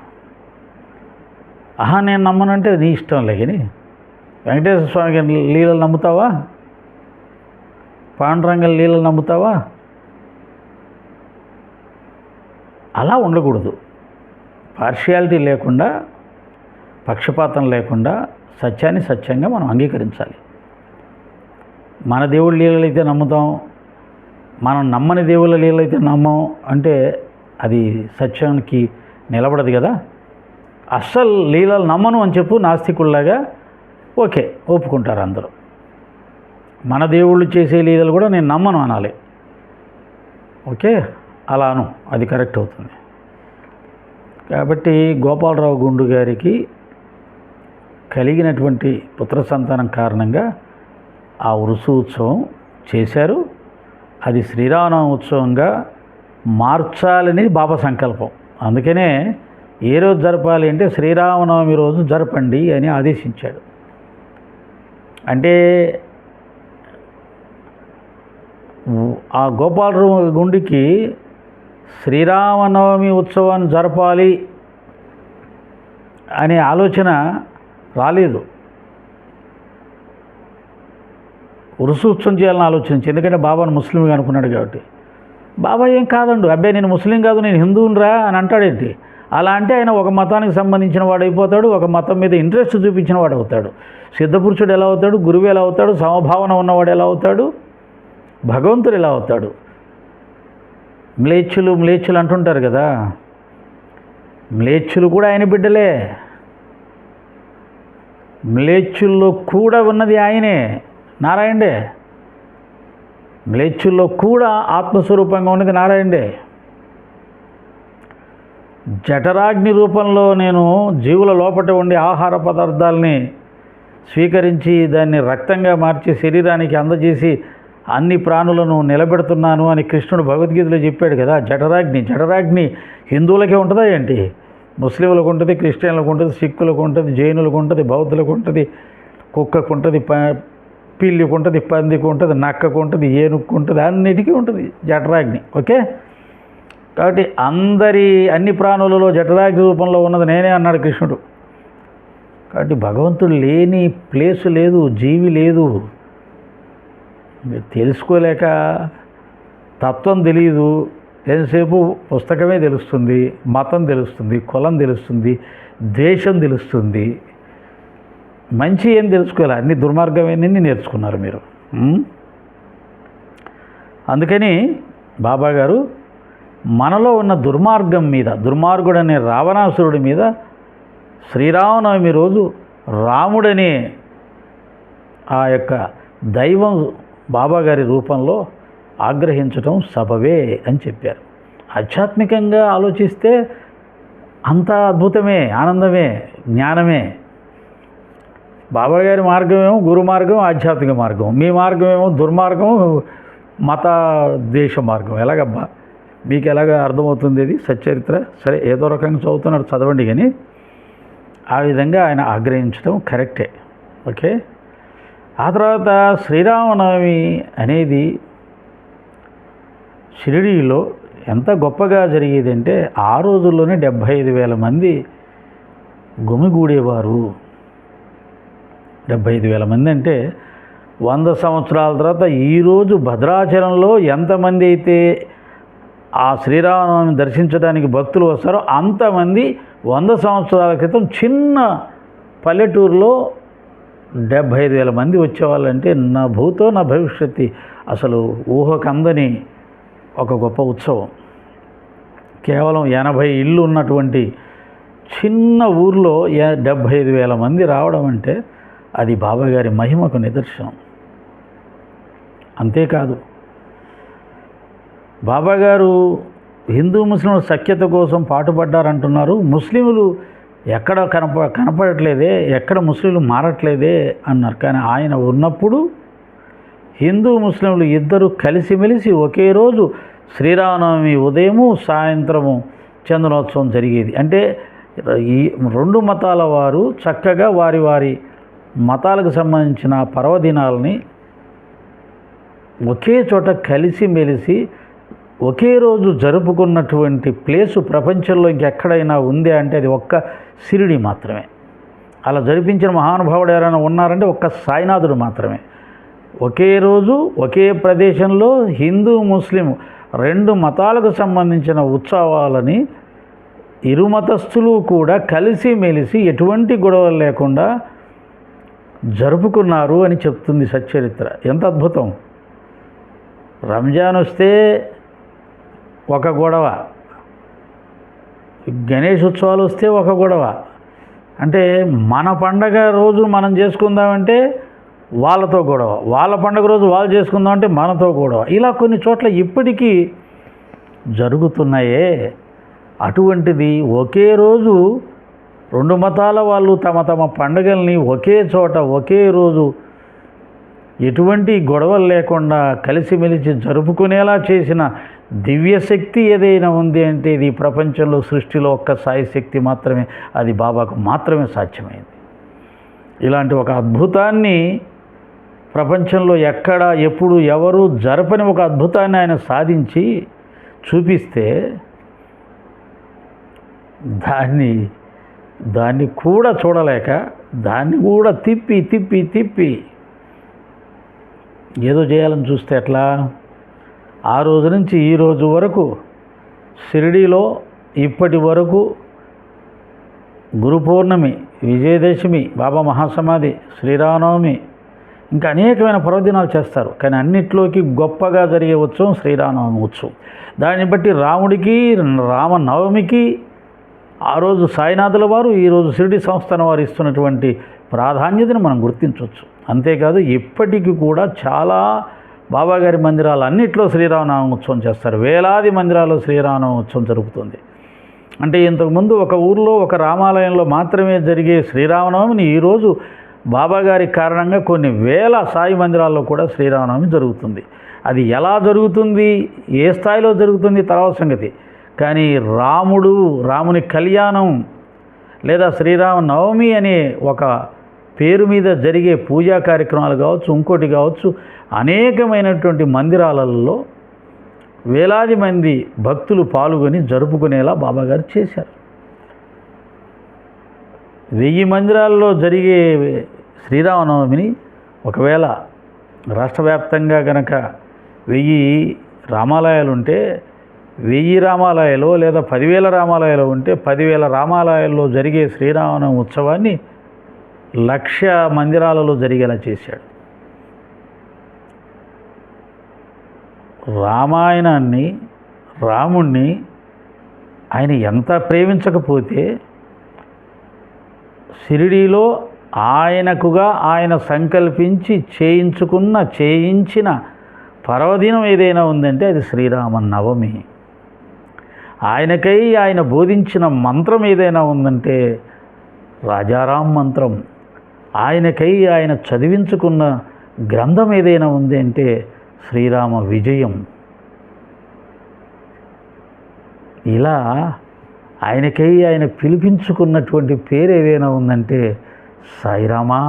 నేను నమ్మనంటే నీ ఇష్టం లేకని. వెంకటేశ్వర స్వామి గారి లీలలు నమ్ముతావా? పాండురంగ లీలలు నమ్ముతావా? అలా ఉండకూడదు. పార్షియాలిటీ లేకుండా, పక్షపాతం లేకుండా సత్యాన్ని సత్యంగా మనం అంగీకరించాలి. మన దేవుడి లీలలైతే నమ్ముతాం, మనం నమ్మని దేవుళ్ళ లీలలైతే నమ్మం అంటే అది సత్యానికి నిలబడదు కదా. అస్సలు లీలలు నమ్మను అని చెప్పు నాస్తికుల్లాగా, ఓకే ఒప్పుకుంటారు అందరూ. మన దేవుళ్ళు చేసే లీలలు కూడా నేను నమ్మను అనాలి. ఓకే, అలాను అది కరెక్ట్ అవుతుంది. కాబట్టి గోపాలరావు గుండు గారికి కలిగినటువంటి పుత్ర సంతానం కారణంగా ఆ ఉరుసు ఉత్సవం చేశారు. అది శ్రీరామనవమి ఉత్సవంగా మార్చాలని బాబా సంకల్పం. అందుకనే ఏ రోజు జరపాలి అంటే శ్రీరామనవమి రోజు జరపండి అని ఆదేశించాడు. అంటే ఆ గోపాలరావు గుండికి శ్రీరామనవమి ఉత్సవాన్ని జరపాలి అనే ఆలోచన రాలేదు. ఉరుసు ఉత్సవం చేయాలని ఆలోచించి, ఎందుకంటే బాబాను ముస్లింగా అనుకున్నాడు కాబట్టి. బాబా ఏం కాదండు, అబ్బాయి నేను ముస్లిం కాదు నేను హిందువునురా అని అంటాడేంటి? అలా అంటే ఆయన ఒక మతానికి సంబంధించిన వాడు అయిపోతాడు, ఒక మతం మీద ఇంట్రెస్ట్ చూపించిన వాడు అవుతాడు. సిద్ధపురుషుడు ఎలా అవుతాడు, గురువు ఎలా అవుతాడు, సమభావన ఉన్నవాడు ఎలా అవుతాడు, భగవంతుడు ఎలా అవుతాడు? మ్లేచ్చులు అంటుంటారు కదా, మ్లేచ్చులు కూడా ఆయన బిడ్డలే. మ్లేచ్చుల్లో కూడా ఉన్నది ఆయనే, నారాయణుడే. మ్లేచ్చుల్లో కూడా ఆత్మస్వరూపంగా ఉన్నది నారాయణుడే. జఠరాగ్ని రూపంలో నేను జీవుల లోపట ఉండే ఆహార పదార్థాలని స్వీకరించి దాన్ని రక్తంగా మార్చి శరీరానికి అందజేసి అన్ని ప్రాణులను నిలబెడుతున్నాను అని కృష్ణుడు భగవద్గీతలో చెప్పాడు కదా. జఠరాగ్ని హిందువులకే ఉంటుందా ఏంటి? ముస్లింలకు ఉంటుంది, క్రిస్టియన్లకు ఉంటుంది, సిక్కులకు ఉంటుంది, జైనులకు ఉంటుంది, బౌద్ధులకు ఉంటుంది, కుక్కకు ఉంటుంది, పిల్లికి ఉంటుంది, పందికి ఉంటుంది, నక్కకు ఉంటుంది, ఏనుక్కు ఉంటుంది, అన్నిటికీ ఉంటుంది జఠరాగ్ని. ఓకే, కాబట్టి అన్ని ప్రాణులలో జఠరాగ్ని రూపంలో ఉన్నది నేనే అన్నాడు కృష్ణుడు. కాబట్టి భగవంతుడు లేని ప్లేసు లేదు, జీవి లేదు. మీరు తెలుసుకోలేక తత్వం తెలియదు. ఎంతసేపు పుస్తకమే తెలుస్తుంది, మతం తెలుస్తుంది, కులం తెలుస్తుంది, ద్వేషం తెలుస్తుంది, మంచి ఏం తెలుసుకోలే, అన్ని దుర్మార్గమేనని నేర్చుకున్నారు మీరు. అందుకని బాబా గారు మనలో ఉన్న దుర్మార్గం మీద, దుర్మార్గుడనే రావణాసురుడి మీద శ్రీరామనవమి రోజు రాముడనే ఆ యొక్క దైవం బాబాగారి రూపంలో ఆగ్రహించటం సబబే అని చెప్పారు. ఆధ్యాత్మికంగా ఆలోచిస్తే అంత అద్భుతమే, ఆనందమే, జ్ఞానమే. బాబాగారి మార్గమేమో గురు మార్గం, ఆధ్యాత్మిక మార్గం. మీ మార్గమేమో దుర్మార్గం, మత ద్వేష మార్గం. ఎలాగబ్బా మీకు ఎలాగ అర్థమవుతుంది ఇది సచ్చరిత్ర? సరే, ఏదో రకంగా చదువుతున్నాడు, చదవండి. కానీ ఆ విధంగా ఆయన ఆగ్రహించడం కరెక్టే. ఓకే, ఆ తర్వాత శ్రీరామనవమి అనేది షిరిడీలో ఎంత గొప్పగా జరిగేదంటే ఆ రోజుల్లోనే 75,000 మంది గుమిగూడేవారు. 75,000 మంది అంటే 100 సంవత్సరాల తర్వాత ఈరోజు భద్రాచలంలో ఎంతమంది అయితే ఆ శ్రీరామనవమిని దర్శించడానికి భక్తులు వస్తారో అంతమంది 100 సంవత్సరాల క్రితం చిన్న పల్లెటూరులో 75,000 మంది వచ్చేవాళ్ళంటే నా భూతో నా భవిష్యత్తు అసలు ఊహకందని ఒక గొప్ప ఉత్సవం. కేవలం 80 ఇళ్ళు ఉన్నటువంటి చిన్న ఊర్లో 75,000 మంది రావడం అంటే అది బాబాగారి మహిమకు నిదర్శనం. అంతేకాదు, బాబాగారు హిందూ ముస్లింల సఖ్యత కోసం పాటుపడ్డారంటున్నారు. ముస్లింలు ఎక్కడ కనపడట్లేదే, ఎక్కడ ముస్లింలు మారట్లేదే అన్నారు. కానీ ఆయన ఉన్నప్పుడు హిందూ ముస్లింలు ఇద్దరు కలిసిమెలిసి ఒకే రోజు శ్రీరామనవమి ఉదయము సాయంత్రము చందనోత్సవం జరిగేది. అంటే ఈ 2 మతాల వారు చక్కగా వారి వారి మతాలకు సంబంధించిన పర్వదినాలని ఒకే చోట కలిసిమెలిసి ఒకే రోజు జరుపుకున్నటువంటి ప్లేసు ప్రపంచంలో ఇంకెక్కడైనా ఉంది అంటే అది ఒక్క షిరిడి మాత్రమే. అలా జరిపించిన మహానుభావుడు ఎవరైనా ఉన్నారంటే ఒక్క సాయినాథుడు మాత్రమే. ఒకే రోజు ఒకే ప్రదేశంలో హిందూ ముస్లిం 2 మతాలకు సంబంధించిన ఉత్సవాలని ఇరు మతస్థులు కూడా కలిసిమెలిసి ఎటువంటి గొడవలు లేకుండా జరుపుకున్నారు అని చెప్తుంది సచ్చరిత్ర. ఎంత అద్భుతం! రంజాన్ వస్తే ఒక గొడవ, గణేష్ ఉత్సవాలు వస్తే ఒక గొడవ. అంటే మన పండగ రోజు మనం చేసుకుందామంటే వాళ్ళతో గొడవ, వాళ్ళ పండగ రోజు వాళ్ళు చేసుకుందామంటే మనతో గొడవ. ఇలా కొన్ని చోట్ల ఇప్పటికీ జరుగుతున్నాయే. అటువంటిది ఒకే రోజు 2 మతాల వాళ్ళు తమ తమ పండుగల్ని ఒకే చోట ఒకే రోజు ఎటువంటి గొడవలు లేకుండా కలిసిమెలిసి జరుపుకునేలా చేసిన దివ్యశక్తి ఏదైనా ఉంది అంటే ఇది ప్రపంచంలో సృష్టిలో ఒక్క సాయి శక్తి మాత్రమే. అది బాబాకు మాత్రమే సాధ్యమైంది. ఇలాంటి ఒక అద్భుతాన్ని ప్రపంచంలో ఎక్కడ ఎప్పుడు ఎవరు జరపని ఒక అద్భుతాన్ని ఆయన సాధించి చూపిస్తే దాన్ని కూడా చూడలేక దాన్ని కూడా తిప్పి ఏదో చేయాలని చూస్తే ఎట్లా? ఆ రోజు నుంచి ఈ రోజు వరకు షిరిడీలో ఇప్పటి వరకు గురు పౌర్ణమి, విజయదశమి, బాబా మహాసమాధి, శ్రీరామనవమి, ఇంకా అనేకమైన పర్వదినాలు చేస్తారు. కానీ అన్నిట్లోకి గొప్పగా జరిగే ఉత్సవం శ్రీరామనవమి ఉత్సవం. దాన్ని బట్టి రాముడికి రామనవమికి ఆ రోజు సాయినాథుల వారు, ఈరోజు షిరిడి సంస్థానం వారు ఇస్తున్నటువంటి ప్రాధాన్యతను మనం గుర్తించవచ్చు. అంతేకాదు ఇప్పటికీ కూడా చాలా బాబాగారి మందిరాలు అన్నిట్లో శ్రీరామనవమి ఉత్సవం చేస్తారు. వేలాది మందిరాల్లో శ్రీరామనవమి ఉత్సవం జరుగుతుంది. అంటే ఇంతకుముందు ఒక ఊర్లో ఒక రామాలయంలో మాత్రమే జరిగే శ్రీరామనవమిని ఈరోజు బాబాగారి కారణంగా కొన్ని వేల సాయి మందిరాల్లో కూడా శ్రీరామనవమి జరుగుతుంది. అది ఎలా జరుగుతుంది, ఏ స్థాయిలో జరుగుతుంది తర్వాత సంగతి. కానీ రాముని కళ్యాణం లేదా శ్రీరామనవమి అనే ఒక పేరు మీద జరిగే పూజా కార్యక్రమాలు కావచ్చు, ఇంకోటి కావచ్చు, అనేకమైనటువంటి మందిరాలలో వేలాది మంది భక్తులు పాల్గొని జరుపుకునేలా బాబాగారు చేశారు. 1000 మందిరాల్లో జరిగే శ్రీరామనవమిని ఒకవేళ రాష్ట్ర వ్యాప్తంగా కనుక 1000 రామాలయాలు ఉంటే 1000 రామాలయాలు లేదా 10,000 రామాలయాలు ఉంటే 10,000 రామాలయాల్లో జరిగే శ్రీరామనవమి ఉత్సవాన్ని 1,00,000 మందిరాలలో జరిగేలా చేశాడు. రామాయణాన్ని, రాముణ్ణి ఆయన ఎంత ప్రేమించకపోతే షిరిడీలో ఆయనకుగా ఆయన సంకల్పించి చేయించిన పర్వదినం ఏదైనా ఉందంటే అది శ్రీరామనవమి. ఆయనకై ఆయన బోధించిన మంత్రం ఏదైనా ఉందంటే రాజారాం మంత్రం. ఆయనకై ఆయన చదివించుకున్న గ్రంథం ఏదైనా ఉంది అంటే శ్రీరామ విజయం. ఇలా ఆయనకై ఆయన పిలిపించుకున్నటువంటి పేరు ఏదైనా ఉందంటే సాయిరామా.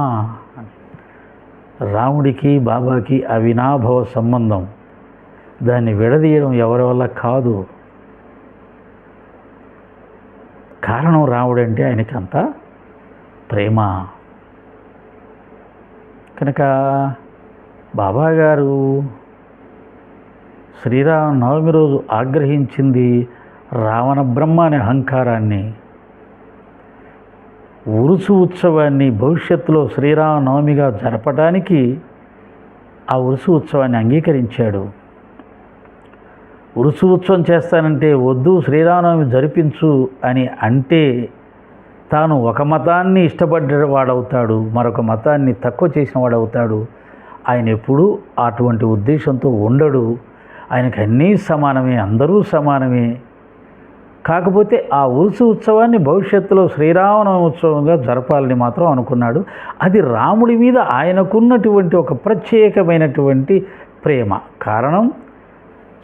రాముడికి బాబాకి అవినాభావ సంబంధం. దాన్ని విడదీయడం ఎవరి వల్ల కాదు. కారణం రాముడంటే ఆయనకి అంత ప్రేమ. కనుక బాబాగారు శ్రీరామనవమి రోజు ఆగ్రహించింది రావణ బ్రహ్మ అనే అహంకారాన్ని. ఉరుసు ఉత్సవాన్ని భవిష్యత్తులో శ్రీరామనవమిగా జరపడానికి ఆ ఉరుసు ఉత్సవాన్ని అంగీకరించాడు. ఉరుసు ఉత్సవం చేస్తానంటే వద్దు శ్రీరామనవమి జరిపించు అని అంటే తాను ఒక మతాన్ని ఇష్టపడ్డవాడవుతాడు, మరొక మతాన్ని తక్కువ చేసిన వాడవుతాడు. ఆయన ఎప్పుడూ అటువంటి ఉద్దేశంతో ఉండడు. ఆయనకు అన్నీ సమానమే, అందరూ సమానమే. కాకపోతే ఆ ఉరుసు ఉత్సవాన్ని భవిష్యత్తులో శ్రీరామనవమి ఉత్సవంగా జరపాలని మాత్రం అనుకున్నాడు. అది రాముడి మీద ఆయనకున్నటువంటి ఒక ప్రత్యేకమైనటువంటి ప్రేమ. కారణం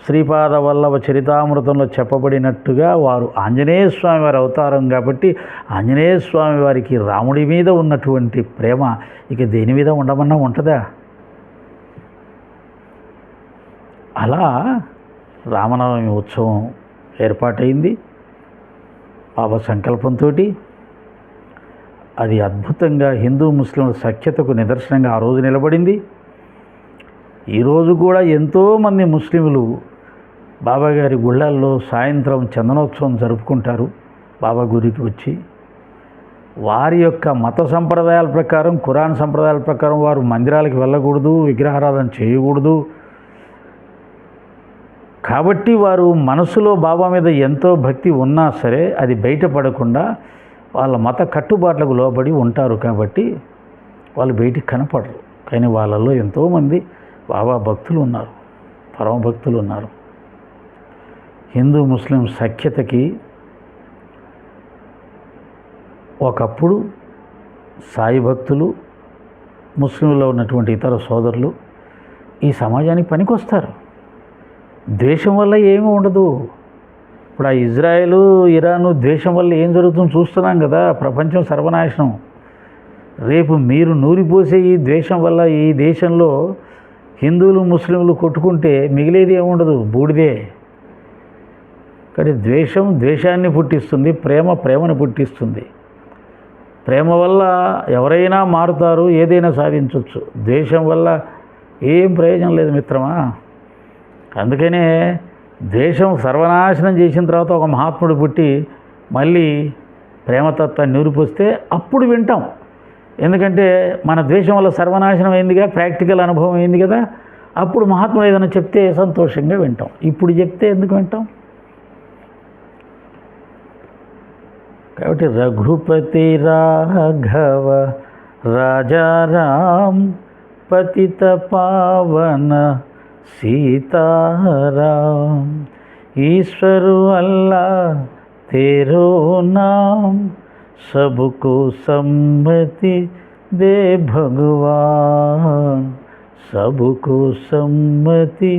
శ్రీపాద వల్లభ చరితామృతంలో చెప్పబడినట్టుగా వారు ఆంజనేయ స్వామి వారి అవతారం కాబట్టి ఆంజనేయ స్వామి వారికి రాముడి మీద ఉన్నటువంటి ప్రేమ ఇక దేని మీద ఉండమన్నా ఉంటుందా? అలా రామనవమి ఉత్సవం ఏర్పాటైంది బాబా సంకల్పంతో. అది అద్భుతంగా హిందూ ముస్లింల సఖ్యతకు నిదర్శనంగా ఆ రోజు నిలబడింది. ఈరోజు కూడా ఎంతోమంది ముస్లింలు బాబాగారి గుళ్ళల్లో సాయంత్రం చందనోత్సవం జరుపుకుంటారు. బాబా గురికి వచ్చి వారి యొక్క మత సంప్రదాయాల ప్రకారం, ఖురాన్ సంప్రదాయాల ప్రకారం వారు మందిరాలకు వెళ్ళకూడదు, విగ్రహారాధన చేయకూడదు. కాబట్టి వారు మనసులో బాబా మీద ఎంతో భక్తి ఉన్నా సరే అది బయటపడకుండా వాళ్ళ మత కట్టుబాట్లకు లోబడి ఉంటారు. కాబట్టి వాళ్ళు బయటికి కనపడరు. కానీ వాళ్ళల్లో ఎంతోమంది బాబా భక్తులు ఉన్నారు, పరమ భక్తులు ఉన్నారు. హిందూ ముస్లిం సఖ్యతకి ఒకప్పుడు సాయి భక్తులు, ముస్లింలో ఉన్నటువంటి ఇతర సోదరులు ఈ సమాజానికి పనికొస్తారు. ద్వేషం వల్ల ఏమీ ఉండదు. ఇప్పుడు ఆ ఇజ్రాయెలు, ఇరాను ద్వేషం వల్ల ఏం జరుగుతుందో చూస్తున్నాం కదా. ప్రపంచం సర్వనాశనం. రేపు మీరు నూరిపోసే ఈ ద్వేషం వల్ల ఈ దేశంలో హిందువులు, ముస్లింలు కొట్టుకుంటే మిగిలేది ఏముండదు, బూడిదే. కానీ ద్వేషం ద్వేషాన్ని పుట్టిస్తుంది, ప్రేమ ప్రేమను పుట్టిస్తుంది. ప్రేమ వల్ల ఎవరైనా మారుతారు, ఏదైనా సాధించవచ్చు. ద్వేషం వల్ల ఏం ప్రయోజనం లేదు మిత్రమా. అందుకనే ద్వేషం సర్వనాశనం చేసిన తర్వాత ఒక మహాత్ముడు పుట్టి మళ్ళీ ప్రేమతత్వాన్ని నూరిపోస్తే అప్పుడు వింటాం. ఎందుకంటే మన ద్వేషం వల్ల సర్వనాశనం అయిందిగా, ప్రాక్టికల్ అనుభవం అయింది కదా. అప్పుడు మహాత్ముడు ఏదైనా చెప్తే సంతోషంగా వింటాం. ఇప్పుడు చెప్తే ఎందుకు వింటాం? కాబట్టి రఘుపతి రాఘవ రాజారాం పతిత పావన सीताराम ईश्वर अल्लाह तेरो नाम सबको सम्मति दे भगवान सबको सम्मति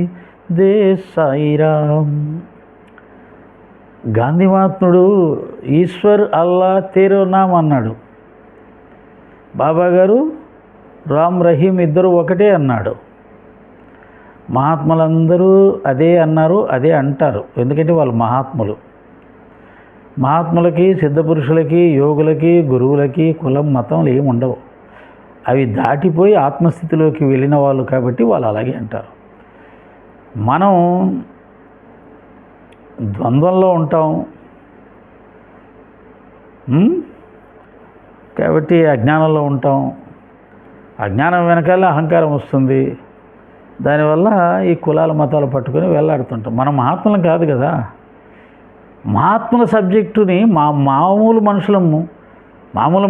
दे साईराम. గాంధీ మహాత్ముడు ఈశ్వర్ అల్లా తేరో నామ్ అన్నాడు. బాబా గారు రామ్ రహీం ఇద్దరు ఒకటే అన్నాడు. మహాత్ములందరూ అదే అన్నారు, అదే అంటారు. ఎందుకంటే వాళ్ళు మహాత్ములు. మహాత్ములకి, సిద్ధపురుషులకి, యోగులకి, గురువులకి కులం మతం ఏమి ఉండవు. అవి దాటిపోయి ఆత్మస్థితిలోకి వెళ్ళిన వాళ్ళు కాబట్టి వాళ్ళు అలాగే అంటారు. మనం ద్వంద్వంలో ఉంటాం కాబట్టి అజ్ఞానంలో ఉంటాం. అజ్ఞానం వెనకాల అహంకారం వస్తుంది. దానివల్ల ఈ కులాల మతాలు పట్టుకొని వెళ్ళాడుతుంటాం. మనం మహాత్ములం కాదు కదా. మహాత్ముల సబ్జెక్టుని మామూలు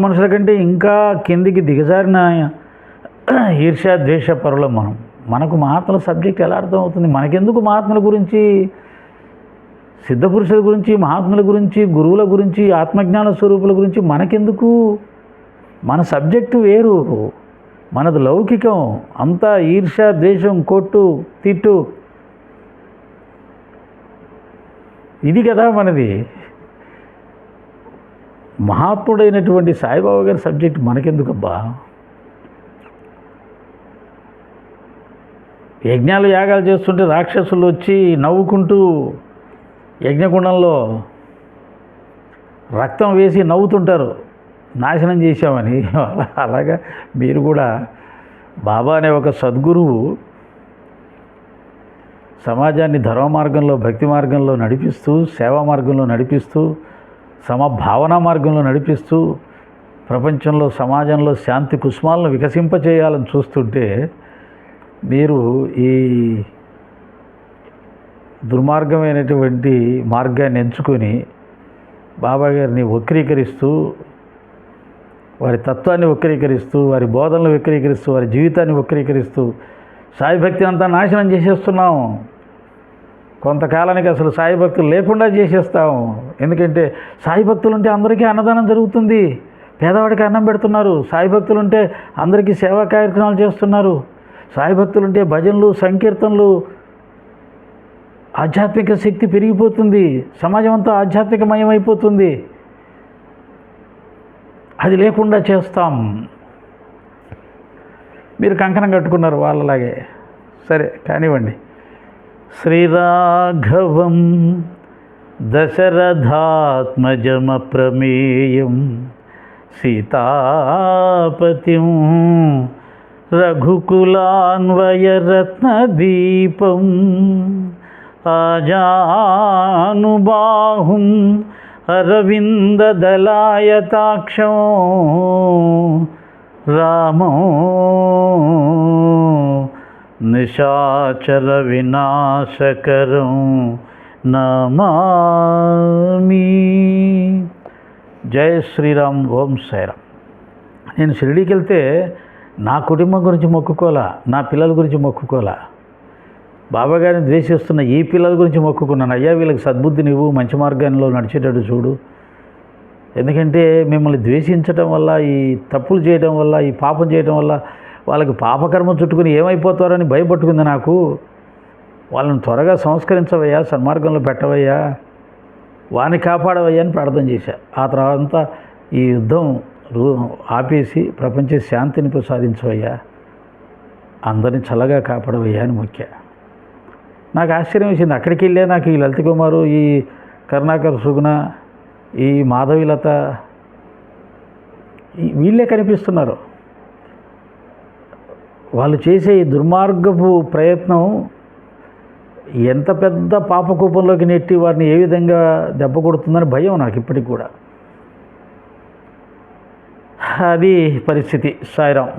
మనుషుల కంటే ఇంకా కిందికి దిగజారిన ఈర్ష్య ద్వేష పరులం మనకు మహాత్ముల సబ్జెక్ట్ ఎలా అర్థం అవుతుంది? మనకెందుకు మహాత్ముల గురించి, సిద్ధపురుషుల గురించి, మహాత్ముల గురించి, గురువుల గురించి, ఆత్మజ్ఞాన స్వరూపుల గురించి మనకెందుకు? మన సబ్జెక్టు వేరు, మనది లౌకికం. అంతా ఈర్ష్య ద్వేషం, కొట్టు తిట్టు, ఇది కదా మనది. మహాత్ముడైనటువంటి సాయిబాబా గారి సబ్జెక్ట్ మనకెందుకబ్బా? యజ్ఞాలు యాగాలు చేస్తుంటే రాక్షసులు వచ్చి నవ్వుకుంటూ యజ్ఞకుండంలో రక్తం వేసి నవ్వుతుంటారు, నాశనం చేశామని. అలాగా మీరు కూడా బాబా అనే ఒక సద్గురువు సమాజాన్ని ధర్మ మార్గంలో, భక్తి మార్గంలో నడిపిస్తూ, సేవా మార్గంలో నడిపిస్తూ, సమభావన మార్గంలో నడిపిస్తూ, ప్రపంచంలో, సమాజంలో శాంతి కుసుమాలను వికసింపచేయాలని చూస్తుంటే మీరు ఈ దుర్మార్గమైనటువంటి మార్గాన్ని ఎంచుకొని బాబా గారిని వక్రీకరిస్తూ, వారి తత్వాన్ని వక్రీకరిస్తూ, వారి బోధనలు వక్రీకరిస్తూ, వారి జీవితాన్ని వక్రీకరిస్తూ సాయి భక్తిని అంతా నాశనం చేసేస్తున్నాం. కొంతకాలానికి అసలు సాయి భక్తులు లేకుండా చేసేస్తాం. ఎందుకంటే సాయి భక్తులు ఉంటే అందరికీ అన్నదానం జరుగుతుంది, పేదవాడికి అన్నం పెడుతున్నారు. సాయి భక్తులు ఉంటే అందరికీ సేవా కార్యక్రమాలు చేస్తున్నారు. సాయి భక్తులు ఉంటే భజనలు, సంకీర్తనలు, ఆధ్యాత్మిక శక్తి పెరిగిపోతుంది, సమాజం అంతా ఆధ్యాత్మికమయమైపోతుంది. అది లేకుండా చేస్తాం. మీరు కంకణం కట్టుకున్నారు వాళ్ళలాగే, సరే కానివ్వండి. శ్రీరాఘవం దశరథాత్మజమప్రమేయం సీతాపతిం రఘుకులాన్వయరత్నదీపం ఆజానుబాహుం అరవిందదలాయతాక్షం రామో నిశాచర వినాశకరం నమామి. జై శ్రీరామ్. ఓం సాయిరామ్. నేను షిరిడీకి వెళ్తే నా కుటుంబం గురించి మొక్కుకోలా, నా పిల్లల గురించి మొక్కుకోలా, బాబాగారిని ద్వేషిస్తున్న ఈ పిల్లల గురించి మొక్కుకున్నాను. అయ్యా వీళ్ళకి సద్బుద్ధి నీవు, మంచి మార్గంలో నడిచేటట్టు చూడు. ఎందుకంటే మిమ్మల్ని ద్వేషించడం వల్ల, ఈ తప్పులు చేయడం వల్ల, ఈ పాపం చేయడం వల్ల వాళ్ళకి పాపకర్మ చుట్టుకుని ఏమైపోతారని భయపట్టుకుంది నాకు. వాళ్ళని త్వరగా సంస్కరించవయ్యా, సన్మార్గంలో పెట్టవయ్యా, వాని కాపాడవయ్యా అని ప్రార్థన చేశా. ఆ తర్వాత ఈ యుద్ధం ఆపేసి ప్రపంచ శాంతిని ప్రసాదించవయ్యా, అందరిని చల్లగా కాపాడవయ్యా అని మొక్కా. నాకు ఆశ్చర్యం వేసింది. అక్కడికి వెళ్ళే నాకు ఈ లలిత కుమారు, ఈ కరుణాకర్ సుగుణ, ఈ మాధవిలత, వీళ్ళే కనిపిస్తున్నారు. వాళ్ళు చేసే ఈ దుర్మార్గపు ప్రయత్నం ఎంత పెద్ద పాపకూపంలోకి నెట్టి వారిని ఏ విధంగా దెబ్బ కొడుతుందని భయం నాకు ఇప్పటికి కూడా. అది పరిస్థితి. సాయిరాం.